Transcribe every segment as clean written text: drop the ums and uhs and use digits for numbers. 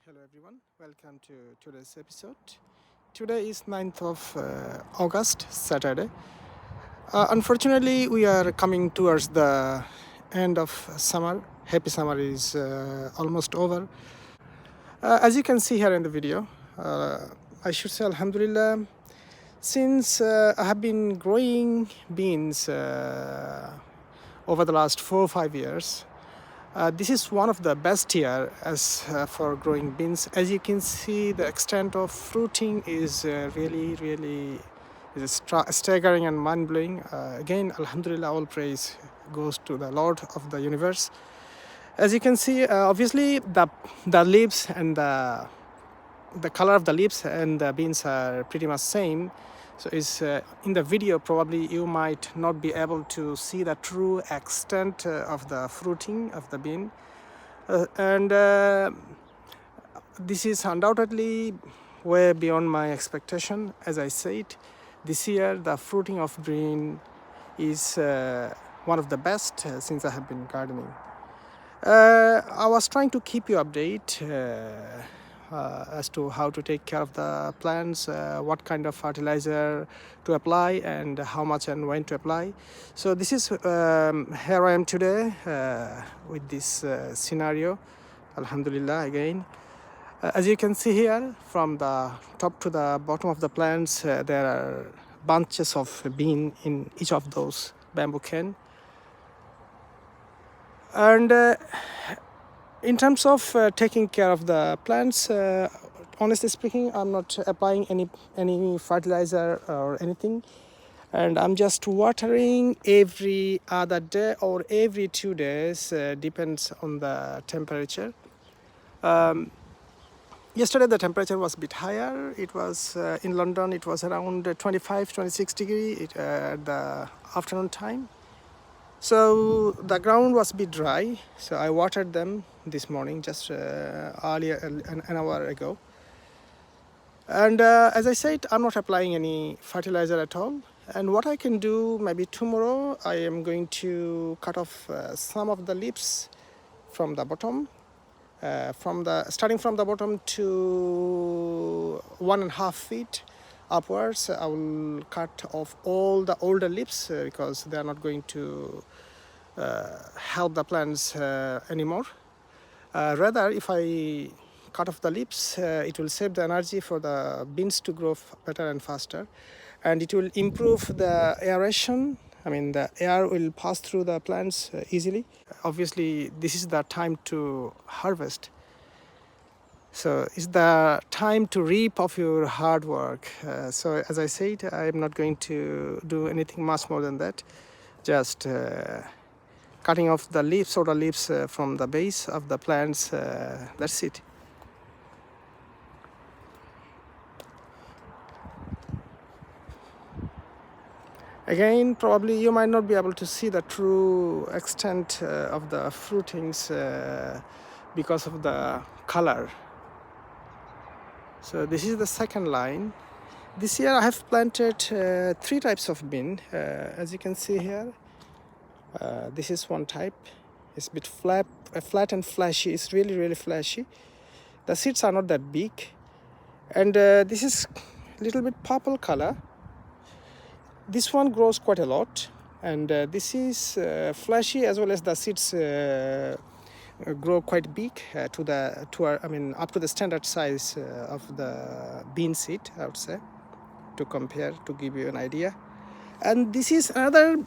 Hello everyone, welcome to today's episode. Today is 9th of August, Saturday. Unfortunately, we are coming towards the end of summer. Happy summer is almost over. As you can see here in the video, I should say Alhamdulillah, since I have been growing beans over the last 4 or 5 years, this is one of the best year as for growing beans. As you can see, the extent of fruiting is really is staggering and mind-blowing. Again, Alhamdulillah, all praise goes to the Lord of the universe. As you can see, obviously the leaves and the color of the leaves and the beans are pretty much same. So is in the video probably you might not be able to see the true extent of the fruiting of the bean, and this is undoubtedly way beyond my expectation. As I said, this year the fruiting of bean is one of the best since I have been gardening. I was trying to keep you update as to how to take care of the plants, what kind of fertilizer to apply, and how much and when to apply. So this is here I am today with this scenario. Alhamdulillah again. As you can see here, from the top to the bottom of the plants, there are bunches of bean in each of those bamboo can. And in terms of taking care of the plants, honestly speaking, I'm not applying any fertilizer or anything, and I'm just watering every other day or every 2 days, depends on the temperature. Yesterday the temperature was a bit higher. It was in London, it was around 25-26 degree at the afternoon time. So the ground was a bit dry, so I watered them this morning, just earlier, an hour ago. And as I said, I'm not applying any fertilizer at all. And what I can do, maybe tomorrow, I am going to cut off some of the leaves from the bottom, starting from the bottom to 1.5 feet upwards. I will cut off all the older leaves because they are not going to help the plants anymore. Rather, if I cut off the leaves, it will save the energy for the beans to grow better and faster, and it will improve the aeration. I mean, the air will pass through the plants easily. Obviously, this is the time to harvest. So it's the time to reap of your hard work. So as I said, I'm not going to do anything much more than that. Just cutting off the leaves or the leaves from the base of the plants. That's it. Again, probably you might not be able to see the true extent of the fruitings because of the color. So this is the second line. This year I have planted 3 types of bean. As you can see here, this is one type. It's a bit flat and flashy. It's really flashy. The seeds are not that big, and this is a little bit purple color. This one grows quite a lot, and this is flashy, as well as the seeds grow quite big up to the standard size of the bean seed, I would say, to compare, to give you an idea. And this is another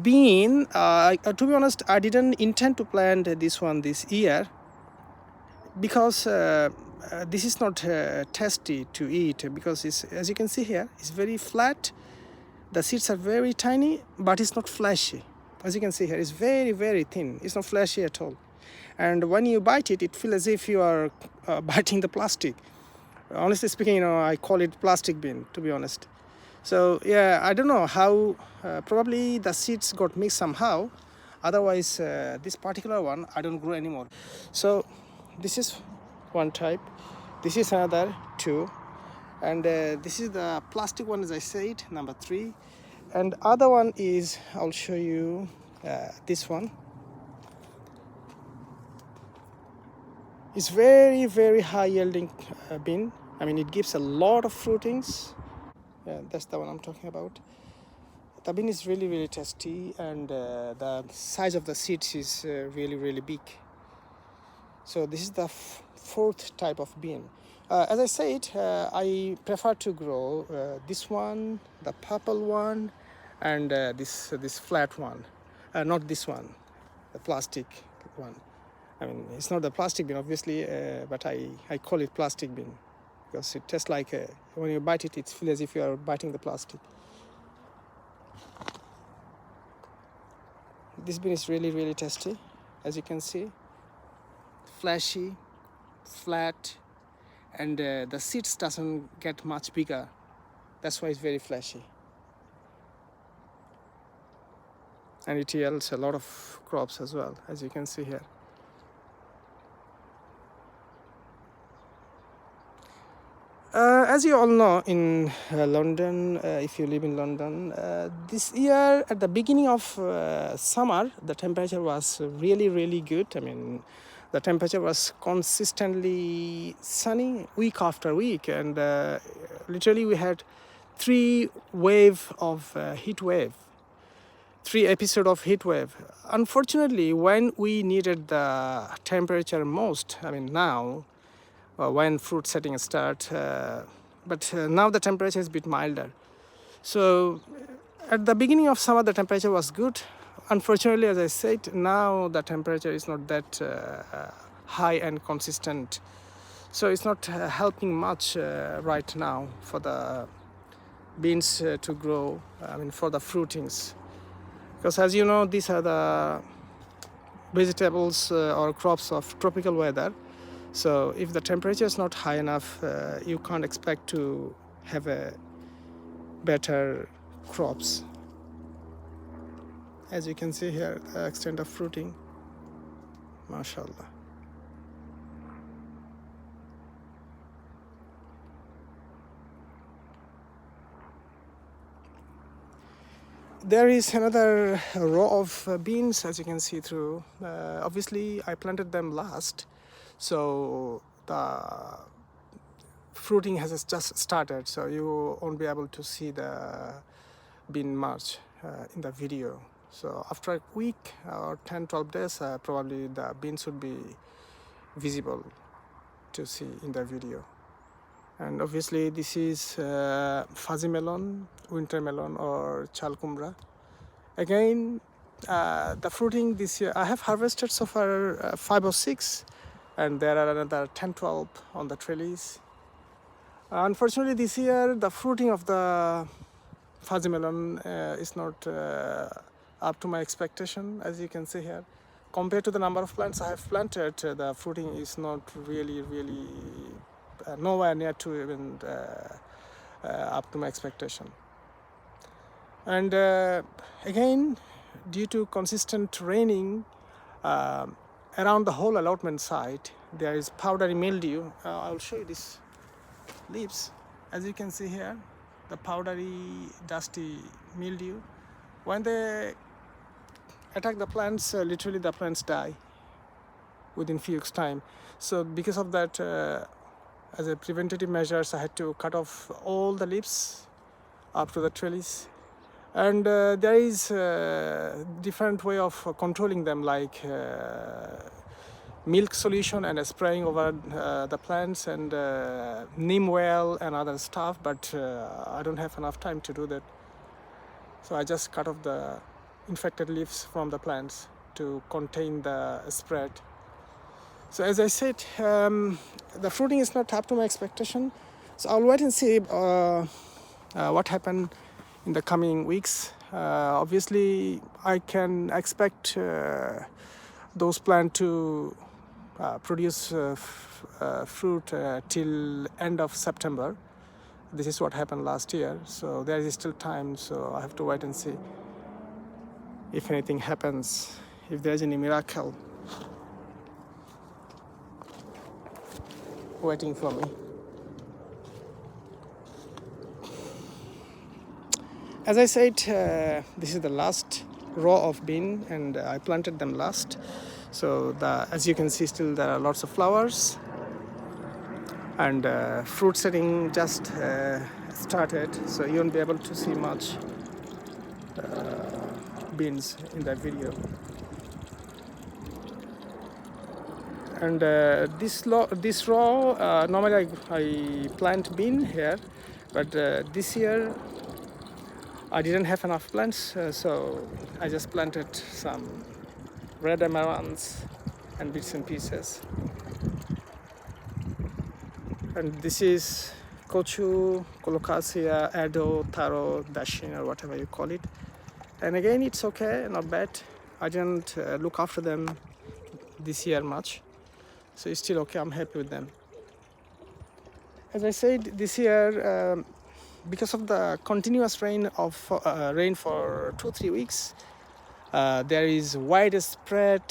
bean. To be honest, I didn't intend to plant this one this year because this is not tasty to eat, because it's, as you can see here, it's very flat. The seeds are very tiny, but it's not flashy. As you can see here, it's very thin. It's not flashy at all. And when you bite it, it feels as if you are biting the plastic. Honestly speaking, I call it plastic bean, to be honest. So yeah, I don't know how, probably the seeds got mixed somehow. Otherwise, this particular one, I don't grow anymore. So this is one type. This is another 2. And this is the plastic one, as I said, number 3. And other one is, I'll show you this one. It's very, very high yielding bean. I mean, it gives a lot of fruitings. Yeah, that's the one I'm talking about. The bean is really, really tasty, and the size of the seeds is really, really big. So this is the fourth type of bean. As I said, I prefer to grow this one, the purple one, and this flat one. Not this one, the plastic one. I mean, it's not the plastic bean, obviously, but I call it plastic bean because it tastes like, when you bite it, it feels as if you are biting the plastic. This bean is really, really tasty, as you can see. Fleshy, flat, and the seeds doesn't get much bigger. That's why it's very fleshy. And it yields a lot of crops as well, as you can see here. As you all know, in London, if you live in London, this year at the beginning of summer, the temperature was really, really good. I mean, the temperature was consistently sunny week after week, and literally we had three episode of heat wave. Unfortunately, when we needed the temperature most, I mean now, when fruit setting start, but now the temperature is a bit milder. So at the beginning of summer the temperature was good. Unfortunately, as I said, now the temperature is not that high and consistent, so it's not helping much right now for the beans to grow, I mean for the fruitings, because as you know, these are the vegetables or crops of tropical weather. So if the temperature is not high enough, you can't expect to have a better crops. As you can see here, the extent of fruiting, mashallah. There is another row of beans, as you can see through. Obviously, I planted them last, so the fruiting has just started, so you won't be able to see the bean much in the video. So after a week or 10-12 days, probably the beans would be visible to see in the video. And obviously this is fuzzy melon, winter melon, or chalkumbra. Again, the fruiting this year, I have harvested so far 5 or 6, and there are another 10-12 on the trellis. Unfortunately, this year the fruiting of the fuzzy melon is not up to my expectation, as you can see here. Compared to the number of plants I have planted, the fruiting is not really, really nowhere near to even up to my expectation. And again, due to consistent raining around the whole allotment site, there is powdery mildew. I'll show you these leaves. As you can see here, the powdery, dusty mildew. When they attack the plants, literally the plants die within few weeks' time. So because of that, as a preventative measures, I had to cut off all the leaves up to the trellis. And there is a different way of controlling them, like milk solution and spraying over the plants, and neem oil and other stuff, but I don't have enough time to do that. So I just cut off the infected leaves from the plants to contain the spread. So as I said, the fruiting is not up to my expectation. So I'll wait and see what happened in the coming weeks. Obviously, I can expect those plants to produce fruit till end of September. This is what happened last year, so there is still time, so I have to wait and see if anything happens, if there's any miracle waiting for me. As I said, this is the last row of bean, and I planted them last. So as you can see, still there are lots of flowers, and fruit setting just started, so you won't be able to see much beans in that video. And this row, normally I plant bean here, but this year I didn't have enough plants, so I just planted some red amaranths and bits and pieces. And this is kochu, colocasia, ado, taro, dashin, or whatever you call it. And again, it's okay, not bad. I didn't look after them this year much, so it's still okay. I'm happy with them. As I said, this year, because of the continuous rain for 2-3 weeks, there is widespread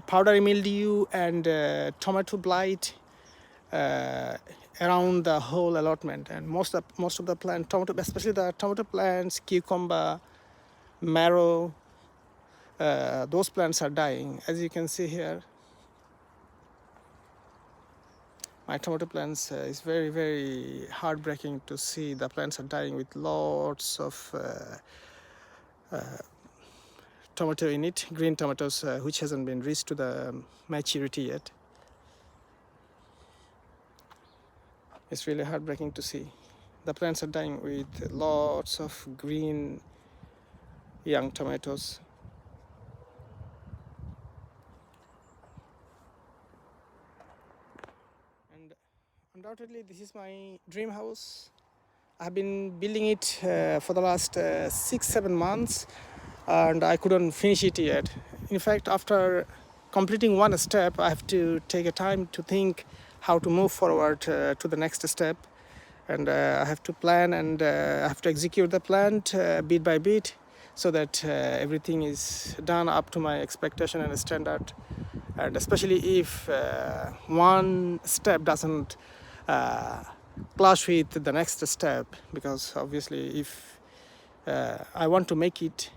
powdery mildew and tomato blight around the whole allotment, and most of the plant tomato, especially the tomato plants, cucumber, marrow, those plants are dying. As you can see here, my tomato plants, is very, very heartbreaking to see the plants are dying with lots of tomato in it, green tomatoes, which hasn't been reached to the maturity yet. It's really heartbreaking to see. The plants are dying with lots of green young tomatoes. And undoubtedly, this is my dream house. I've been building it for the last 6-7 months, and I couldn't finish it yet. In fact, after completing one step, I have to take a time to think how to move forward to the next step. And I have to plan, and I have to execute the plan bit by bit, so that everything is done up to my expectation and standard. And especially if one step doesn't clash with the next step, because obviously if I want to make it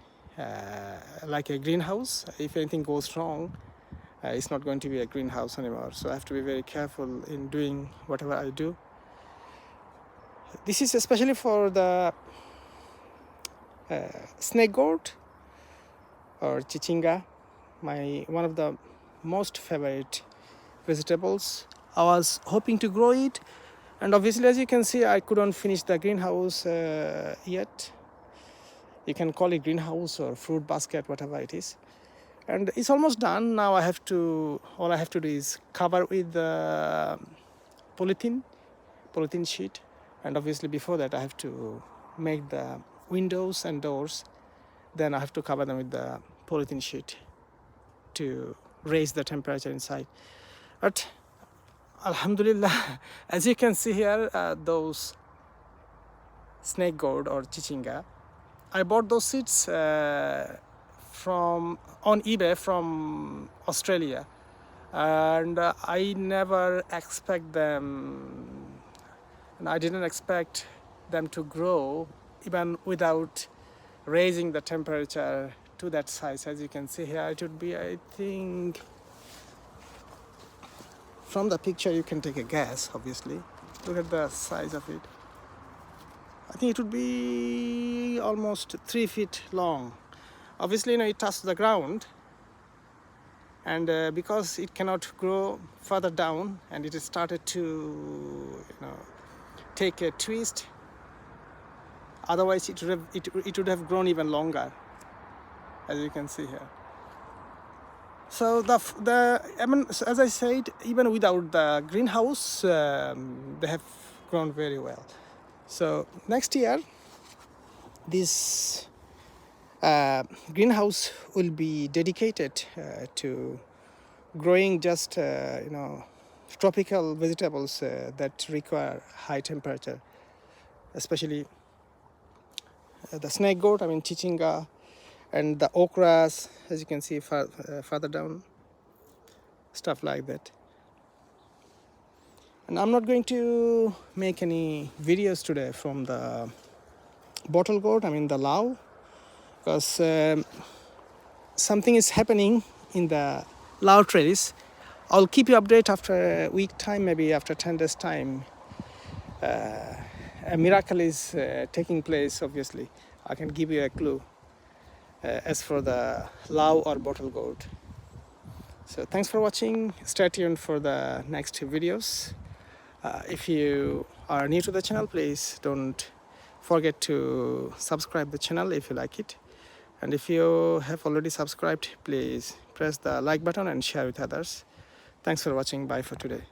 like a greenhouse, if anything goes wrong, it's not going to be a greenhouse anymore. So I have to be very careful in doing whatever I do. This is especially for the snake gourd or chichinga, one of the most favorite vegetables. I was hoping to grow it, and obviously, as you can see, I couldn't finish the greenhouse yet. You can call it greenhouse or fruit basket, whatever it is. And it's almost done. Now all I have to do is cover with the polythene sheet. And obviously before that I have to make the windows and doors. Then I have to cover them with the polythene sheet to raise the temperature inside. But alhamdulillah, as you can see here, those snake gourd or chichinga, I bought those seeds on eBay from Australia, and I never expect them, and I didn't expect them to grow even without raising the temperature to that size. As you can see here, it would be, I think, from the picture you can take a guess, obviously. Look at the size of it. I think it would be almost 3 feet long. Obviously, it touched the ground, and because it cannot grow further down, and it has started to take a twist. Otherwise, it would have grown even longer, as you can see here. So as I said, even without the greenhouse, they have grown very well. So next year, this greenhouse will be dedicated to growing just tropical vegetables that require high temperature, especially the snake gourd, chichinga, and the okras, as you can see further down, stuff like that. And I'm not going to make any videos today from the bottle gourd, I mean the lao, because something is happening in the lao trellis. I'll keep you update after a week time, maybe after 10 days time. A miracle is taking place, obviously. I can give you a clue as for the lao or bottle gourd. So thanks for watching. Stay tuned for the next videos. If you are new to the channel, please don't forget to subscribe the channel if you like it. And if you have already subscribed, please press the like button and share with others. Thanks for watching. Bye for today.